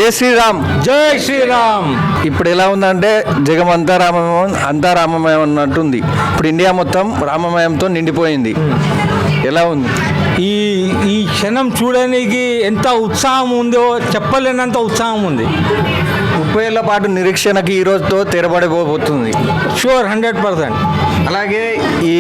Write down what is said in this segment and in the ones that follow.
జై శ్రీరామ్. జై శ్రీరామ్. ఇప్పుడు ఎలా ఉందంటే జగం అంతా రామమయం అన్నట్టుంది. ఇప్పుడు ఇండియా మొత్తం రామమయంతో నిండిపోయింది. ఎలా ఉంది ఈ ఈ క్షణం చూడడానికి ఎంత ఉత్సాహం ఉందో చెప్పలేనంత ఉత్సాహం ఉంది. 30 ఏళ్ల పాటు నిరీక్షణకి ఈ రోజుతో తెరబడిపోతుంది. షూర్ 100%. అలాగే ఈ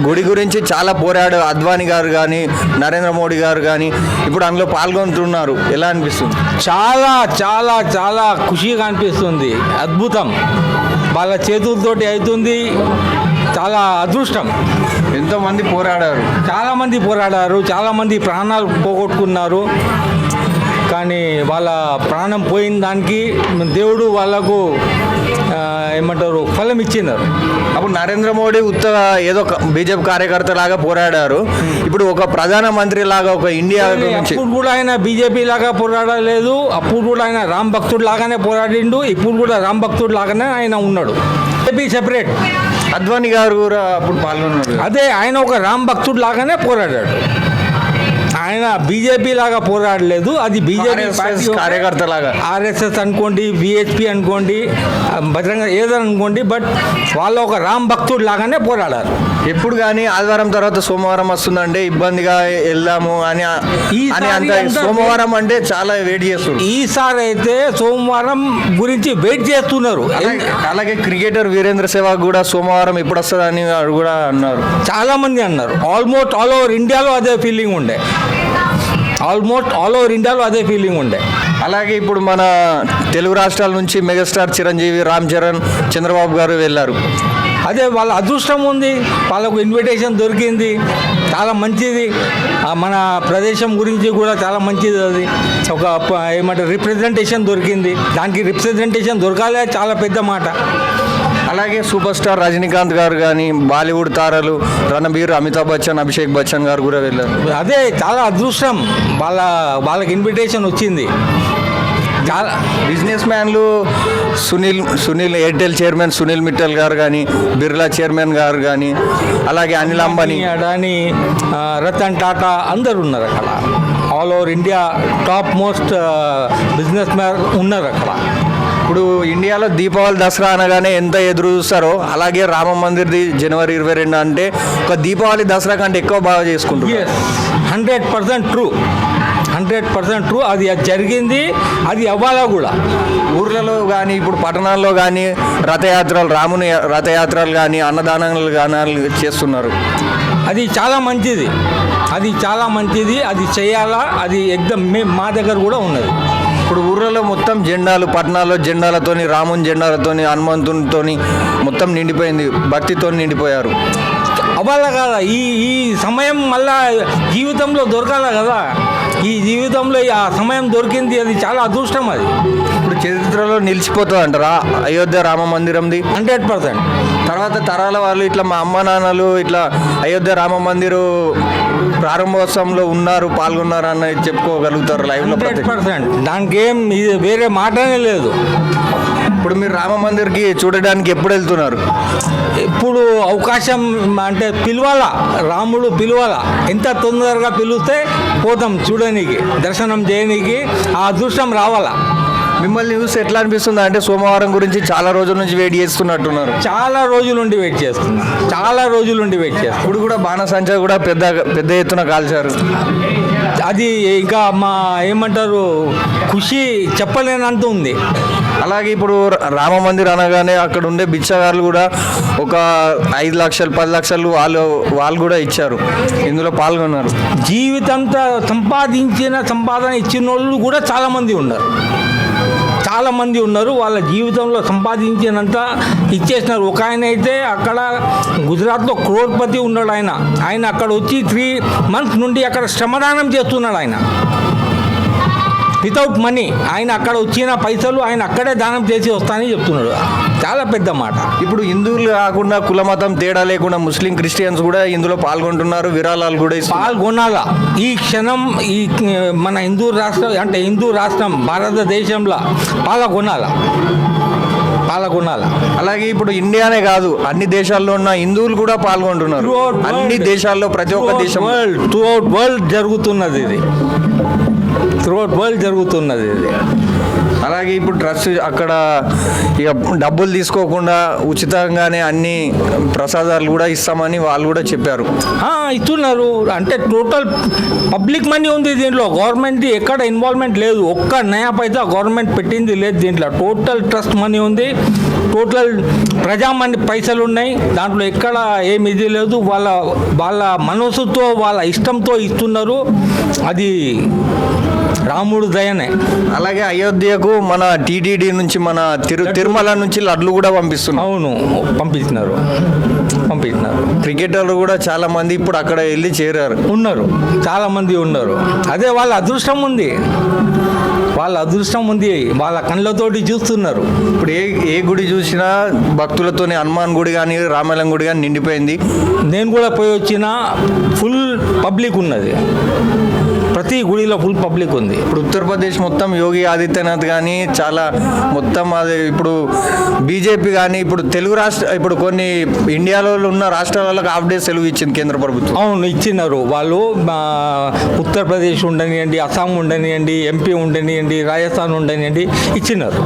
గుడి గురించి చాలా పోరాడు అద్వానీ గారు కానీ నరేంద్ర మోడీ గారు కానీ ఇప్పుడు అందులో పాల్గొంటున్నారు. ఎలా అనిపిస్తుంది? చాలా చాలా చాలా ఖుషిగా అనిపిస్తుంది. అద్భుతం. వాళ్ళ చేతులతోటి అవుతుంది. చాలా అదృష్టం. ఎంతోమంది పోరాడారు, చాలామంది ప్రాణాలు పోగొట్టుకున్నారు. కానీ వాళ్ళ ప్రాణం పోయిన దానికి దేవుడు వాళ్ళకు ఏమంటారు ఫలం ఇచ్చినారు. అప్పుడు నరేంద్ర మోడీ ఏదో బీజేపీ కార్యకర్త లాగా పోరాడారు. ఇప్పుడు ఒక ప్రధానమంత్రి లాగా ఒక ఇండియా గురించి అప్పుడు కూడా ఆయన బీజేపీ లాగా పోరాడలేదు. అప్పుడు కూడా ఆయన రామ్ భక్తుడు లాగానే పోరాడిండు. ఇప్పుడు కూడా రామ్ భక్తుడు లాగానే ఆయన ఉన్నాడు. BJP separate. అద్వానీ గారు కూడా అప్పుడు పాల్గొన్నారు. అదే ఆయన ఒక రామ్ భక్తుడు లాగానే పోరాడాడు. ఆయన బీజేపీ లాగా పోరాడలేదు. అది బీజేపీ కార్యకర్త లాగా ఆర్ఎస్ఎస్ అనుకోండి, విహెచ్పి అనుకోండి, బజరంగ ఏదైనా అనుకోండి, బట్ వాళ్ళు ఒక రామ్ భక్తుడు లాగానే పోరాడారు. ఎప్పుడు కానీ ఆదివారం తర్వాత సోమవారం వస్తుందంటే ఇబ్బందిగా వెళ్దాము అని అంత సోమవారం అంటే చాలా వెయిట్ చేస్తున్నారు. ఈసారి అయితే సోమవారం గురించి వెయిట్ చేస్తున్నారు. అలాగే క్రికెటర్ వీరేంద్ర సెహ్వాగ్ కూడా సోమవారం ఎప్పుడు వస్తుందని కూడా అన్నారు. చాలా మంది అన్నారు. ఆల్మోస్ట్ ఆల్ ఓవర్ ఇండియాలో అదే ఫీలింగ్ ఉండే. అలాగే ఇప్పుడు మన తెలుగు రాష్ట్రాల నుంచి మెగాస్టార్ చిరంజీవి, రామ్ చరణ్, చంద్రబాబు గారు వెళ్ళారు. అదే వాళ్ళ అదృష్టం ఉంది. వాళ్ళకు ఇన్విటేషన్ దొరికింది. చాలా మంచిది. మన ప్రదేశం గురించి కూడా చాలా మంచిది. అది ఒక ఏమంటారు రిప్రజెంటేషన్ దొరికింది. దానికి రిప్రజెంటేషన్ దొరకాలే చాలా పెద్ద మాట. అలాగే సూపర్ స్టార్ రజనీకాంత్ గారు కానీ బాలీవుడ్ తారలు రణబీర్, అమితాబ్ బచ్చన్, అభిషేక్ బచ్చన్ గారు కూడా వెళ్ళారు. అదే చాలా అదృష్టం. వాళ్ళకి ఇన్విటేషన్ వచ్చింది. చాలా బిజినెస్ మ్యాన్లు సునీల్ ఎయిర్టెల్ చైర్మన్ సునీల్ మిట్టల్ గారు కానీ, బిర్లా చైర్మన్ గారు కానీ, అలాగే అనిల్ అంబానీ, అడానీ, రతన్ టాటా అందరు ఉన్నారు అక్కడ. All over India top most business man ఉన్నారు అక్కడ. ఇప్పుడు ఇండియాలో దీపావళి, దసరా అనగానే ఎంత ఎదురు చూస్తారో అలాగే రామ మందిర్ది జనవరి 22 అంటే ఒక దీపావళి, దసరా కంటే ఎక్కువ బాగా చేసుకుంటారు. 100% ట్రూ. అది జరిగింది. అది అవ్వాలా కూడా. ఊర్లలో కానీ ఇప్పుడు పట్టణాల్లో కానీ రథయాత్రలు, రాముని రథయాత్రలు కానీ అన్నదానాలు కానీ చేస్తున్నారు. అది చాలా మంచిది. అది చేయాలా. అది ఎగ్దమ్ మా దగ్గర కూడా ఉన్నది. ఇప్పుడు ఊర్లలో మొత్తం జెండాలు, పట్టణాల్లో జెండాలతోని, రాముని జెండాలతోని, హనుమంతునితోని మొత్తం నిండిపోయింది. భక్తితో నిండిపోయారు. అవ్వాలా కదా. ఈ సమయం మళ్ళా జీవితంలో దొరకాల కదా. ఈ జీవితంలో ఆ సమయం దొరికింది. అది చాలా అదృష్టం. అది ఇప్పుడు చరిత్రలో నిలిచిపోతుంది అంటారా అయోధ్య రామ మందిరంది? 100%. తర్వాత తరాల వాళ్ళు ఇట్లా మా అమ్మ నాన్నలు ఇట్లా అయోధ్య రామ మందిరు ప్రారంభోత్సవంలో పాల్గొన్నారు అని చెప్పుకోగలుగుతారు లైవ్లో? 100%. దానికి ఏం ఇది వేరే మాటనే లేదు. ఇప్పుడు మీరు రామ మందిర్కి చూడడానికి ఎప్పుడు వెళ్తున్నారు? ఇప్పుడు అవకాశం అంటే రాముడు పిలవాలా. ఎంత తొందరగా పిలిస్తే పోతాం చూడడానికి, దర్శనం చేయడానికి. ఆ అదృష్టం రావాలా. మిమ్మల్ని చూసి ఎట్లా అనిపిస్తుంది అంటే సోమవారం గురించి చాలా రోజుల నుంచి వెయిట్ చేస్తున్నట్టున్నారు? చాలా రోజుల నుండి వెయిట్ చేస్తున్నా. ఇప్పుడు కూడా బాణసంచా కూడా పెద్ద ఎత్తున కాల్చారు. అది ఇంకా ఏమంటారు ఖుషి చెప్పలేనంత ఉంది. అలాగే ఇప్పుడు రామ మందిర్ అనగానే అక్కడ ఉండే బిచ్చగాళ్ళు కూడా ఒక 5 లక్షలు 10 లక్షలు వాళ్ళు కూడా ఇచ్చారు, ఇందులో పాల్గొన్నారు. జీవితంతో సంపాదన ఇచ్చిన వాళ్ళు కూడా చాలామంది ఉన్నారు. వాళ్ళ జీవితంలో సంపాదించినంత ఇచ్చేసినారు. ఒక ఆయన అయితే అక్కడ గుజరాత్లో క్రోర్పతి ఉన్నాడు. ఆయన అక్కడ వచ్చి 3 months నుండి అక్కడ శ్రమదానం చేస్తున్నాడు. ఆయన వితౌట్ మనీ. ఆయన అక్కడ వచ్చిన పైసలు ఆయన అక్కడే దానం చేసి వస్తానని చెప్తున్నాడు. చాలా పెద్ద మాట. ఇప్పుడు హిందువులు కాకుండా కుల మతం తేడా లేకుండా ముస్లిం, క్రిస్టియన్స్ కూడా ఇందులో పాల్గొంటున్నారు. విరాళాలు కూడా పాల్గొనాలా. ఈ క్షణం మన హిందూ రాష్ట్రం భారతదేశంలో పాల్గొనాలా. అలాగే ఇప్పుడు ఇండియానే కాదు అన్ని దేశాల్లో ఉన్న హిందువులు కూడా పాల్గొంటున్నారు. అన్ని దేశాల్లో ప్రతి ఒక్క దేశం త్రూఅవుట్ వరల్డ్ జరుగుతున్నది ఇది. అలాగే ఇప్పుడు ట్రస్ట్ అక్కడ ఇక డబ్బులు తీసుకోకుండా ఉచితంగానే అన్ని ప్రసాదాలు కూడా ఇస్తామని వాళ్ళు కూడా చెప్పారు. ఇస్తున్నారు. అంటే టోటల్ పబ్లిక్ మనీ ఉంది దీంట్లో, గవర్నమెంట్ ఎక్కడ ఇన్వాల్వ్మెంట్ లేదు. ఒక్క నయా పైసా గవర్నమెంట్ పెట్టింది లేదు దీంట్లో. టోటల్ ట్రస్ట్ మనీ ఉంది, టోటల్ ప్రజా మనీ పైసలు ఉన్నాయి. దాంట్లో ఎక్కడ ఏమి ఇది లేదు. వాళ్ళ వాళ్ళ మనసుతో వాళ్ళ ఇష్టంతో ఇస్తున్నారు. అది రాముడు దయనే. అలాగే అయోధ్యకు మన టీటీడీ నుంచి మన తిరుమల నుంచి లడ్లు కూడా పంపిస్తున్నారు. అవును, పంపిస్తున్నారు. క్రికెటర్లు కూడా చాలా మంది ఇప్పుడు అక్కడ వెళ్ళి చేరారు. ఉన్నారు, చాలా మంది ఉన్నారు. అదే వాళ్ళ అదృష్టం ఉంది, వాళ్ళ కళ్ళతోటి చూస్తున్నారు. ఇప్పుడు ఏ గుడి చూసినా భక్తులతోనే, హనుమాన్ గుడి కానీ రామాలయం గుడి కానీ నిండిపోయింది. నేను కూడా పోయి వచ్చిన, ఫుల్ పబ్లిక్ ఉన్నది. ప్రతి గుడిలో ఫుల్ పబ్లిక్ ఉంది. ఇప్పుడు ఉత్తరప్రదేశ్ మొత్తం యోగి ఆదిత్యనాథ్ కానీ చాలా మొత్తం అది ఇప్పుడు బీజేపీ కానీ ఇప్పుడు తెలుగు ఇప్పుడు కొన్ని ఇండియాలో ఉన్న రాష్ట్రాలకు హాఫ్ డే సెలవు ఇచ్చింది కేంద్ర ప్రభుత్వం. అవును, ఇచ్చినారు. వాళ్ళు ఉత్తరప్రదేశ్ ఉండనియండి, అస్సాం ఉండనియండి, ఎంపీ ఉండనియండి, రాజస్థాన్ ఉండనియండి, ఇచ్చినారు.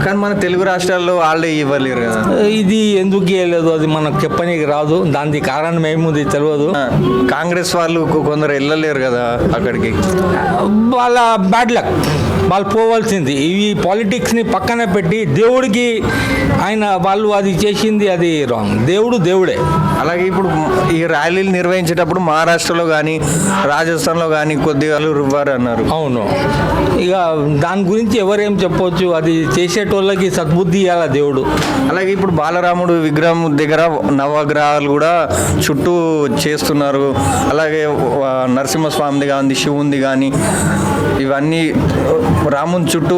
కానీ మన తెలుగు రాష్ట్రాల్లో వాళ్ళే ఇవ్వలేరు కదా. ఇది ఎందుకు ఇవ్వలేదు అది మనకు చెప్పనీకి రాదు. దానికి కారణం ఏముంది తెలియదు. కాంగ్రెస్ వాళ్ళు కొందరు వెళ్ళలేరు కదా అక్కడికి. వాళ్ళ బ్యాడ్ లక్, వాళ్ళు పోవాల్సింది. ఈ పాలిటిక్స్ని పక్కన పెట్టి దేవుడికి వాళ్ళు అది చేసింది అది రాంగ్. దేవుడే. అలాగే ఇప్పుడు ఈ ర్యాలీలు నిర్వహించేటప్పుడు మహారాష్ట్రలో కానీ రాజస్థాన్లో కానీ కొద్దిగా రువ్వారు అన్నారు. అవును, ఇక దాని గురించి ఎవరేం చెప్పవచ్చు. అది చేసేటోళ్ళకి సద్బుద్ధి ఇవ్వాలి దేవుడు. అలాగే ఇప్పుడు బాలరాముడు విగ్రహం దగ్గర నవగ్రహాలు కూడా చుట్టూ చేస్తున్నారు. అలాగే నరసింహస్వామిది కానీ శివుంది కానీ ఇవన్నీ రాముని చుట్టూ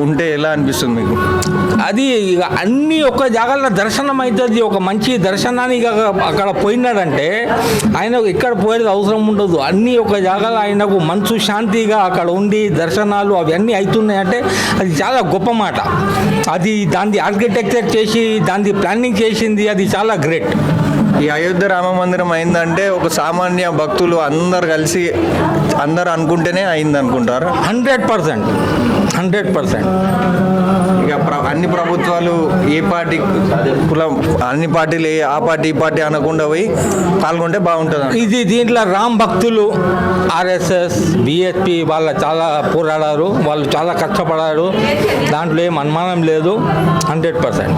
ఉంటే ఎలా అనిపిస్తుంది మీకు? అది అన్నీ ఒక జాగాలో దర్శనం అవుతుంది. ఒక మంచి దర్శనానికి అక్కడ పోయినాడంటే ఆయన ఎక్కడ పోయేది అవసరం ఉండదు. అన్నీ ఒక జాగాలో ఆయనకు మనసు శాంతిగా అక్కడ ఉండి దర్శనాలు అవన్నీ అవుతున్నాయంటే అది చాలా గొప్ప మాట. అది దాన్ని ఆర్కిటెక్చర్ చేసి దాన్ని ప్లానింగ్ చేసింది అది చాలా గ్రేట్. ఈ అయోధ్య రామ మందిరం అయిందంటే ఒక సామాన్య భక్తులు అందరు కలిసి అందరు అనుకుంటేనే అయింది అనుకుంటారు. 100%. ఇక అన్ని ప్రభుత్వాలు ఏ పార్టీ కులం అన్ని పార్టీలు ఆ పార్టీ ఈ పార్టీ అనకుండా పోయి పాల్గొంటే బాగుంటుంది. ఇది దీంట్లో రామ్ భక్తులు ఆర్ఎస్ఎస్ బిఎస్పి వాళ్ళ చాలా పోరాడారు, వాళ్ళు చాలా కష్టపడారు. దాంట్లో ఏం అనుమానం లేదు. 100%.